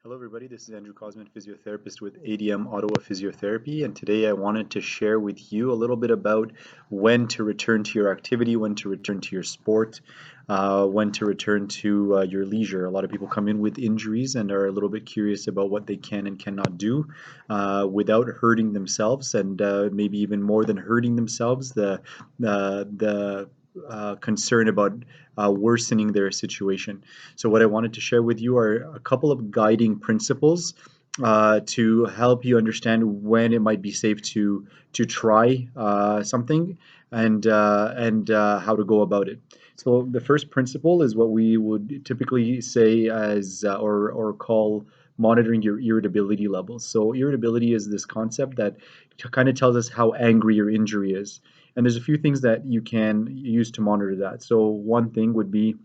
Hello everybody, this is Andrew Cosman, physiotherapist with ADM Ottawa Physiotherapy, and today I wanted to share with you a little bit about when to return to your activity, when to return to your sport, when to return to your leisure. A lot of people come in with injuries and are a little bit curious about what they can and cannot do without hurting themselves, and maybe even more than hurting themselves, the concern about worsening their situation. So what I wanted to share with you are a couple of guiding principles to help you understand when it might be safe to try something and how to go about it. So the first principle is what we would typically say as or call monitoring your irritability levels. So irritability is this concept that kind of tells us how angry your injury is. And there's a few things that you can use to monitor that. So one thing would be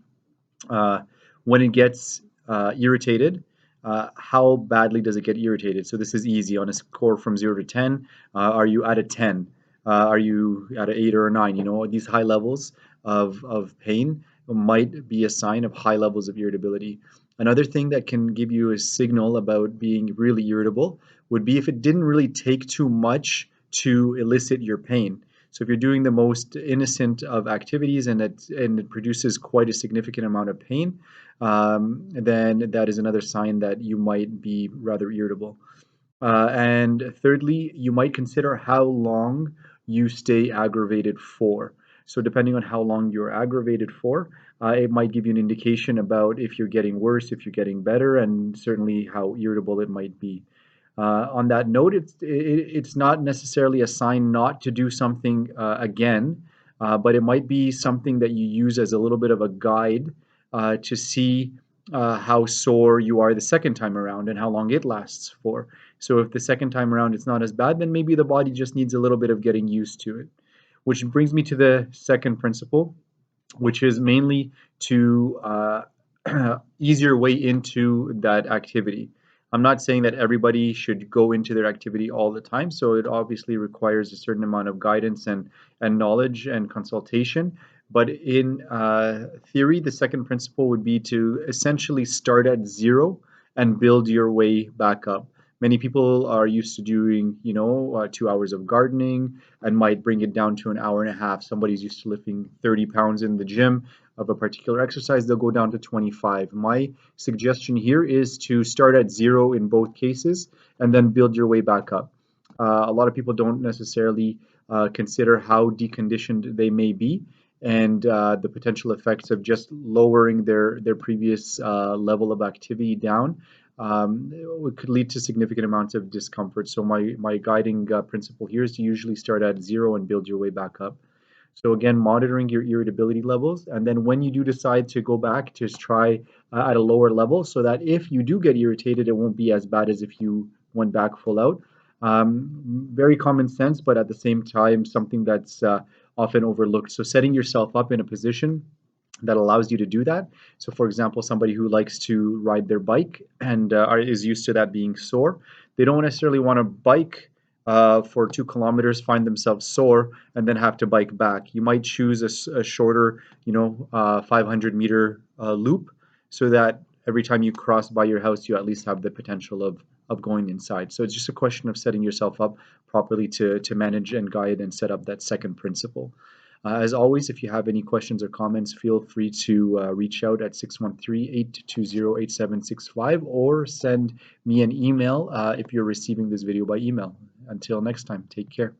uh, when it gets irritated, how badly does it get irritated? So this is easy on a score from 0 to 10. Are you at a 10? Are you at an 8 or a 9? You know, these high levels of pain might be a sign of high levels of irritability. Another thing that can give you a signal about being really irritable would be if it didn't really take too much to elicit your pain. So if you're doing the most innocent of activities and it produces quite a significant amount of pain, then that is another sign that you might be rather irritable. And thirdly, you might consider how long you stay aggravated for. So depending on how long you're aggravated for, it might give you an indication about if you're getting worse, if you're getting better, and certainly how irritable it might be. On that note, it's not necessarily a sign not to do something again, but it might be something that you use as a little bit of a guide to see how sore you are the second time around and how long it lasts for. So if the second time around it's not as bad, then maybe the body just needs a little bit of getting used to it. Which brings me to the second principle, which is mainly to ease your way into that activity. I'm not saying that everybody should go into their activity all the time, so it obviously requires a certain amount of guidance and knowledge and consultation. But in theory, the second principle would be to essentially start at zero and build your way back up. Many people are used to doing, 2 hours of gardening and might bring it down to an hour and a half. Somebody's used to lifting 30 pounds in the gym of a particular exercise, they'll go down to 25. My suggestion here is to start at zero in both cases and then build your way back up. A lot of people don't necessarily consider how deconditioned they may be and the potential effects of just lowering their previous level of activity down. It could lead to significant amounts of discomfort. So my guiding principle here is to usually start at zero and build your way back up. So again, monitoring your irritability levels, and then when you do decide to go back, just try at a lower level so that if you do get irritated, it won't be as bad as if you went back full out. Very common sense, but at the same time, something that's often overlooked. So setting yourself up in a position that allows you to do that. So, for example, somebody who likes to ride their bike and is used to that being sore, they don't necessarily want to bike for 2 kilometers, find themselves sore, and then have to bike back. You might choose a shorter, 500-meter loop so that every time you cross by your house, you at least have the potential of going inside. So it's just a question of setting yourself up properly to manage and guide and set up that second principle. As always, if you have any questions or comments, feel free to reach out at 613-820-8765 or send me an email if you're receiving this video by email. Until next time, take care.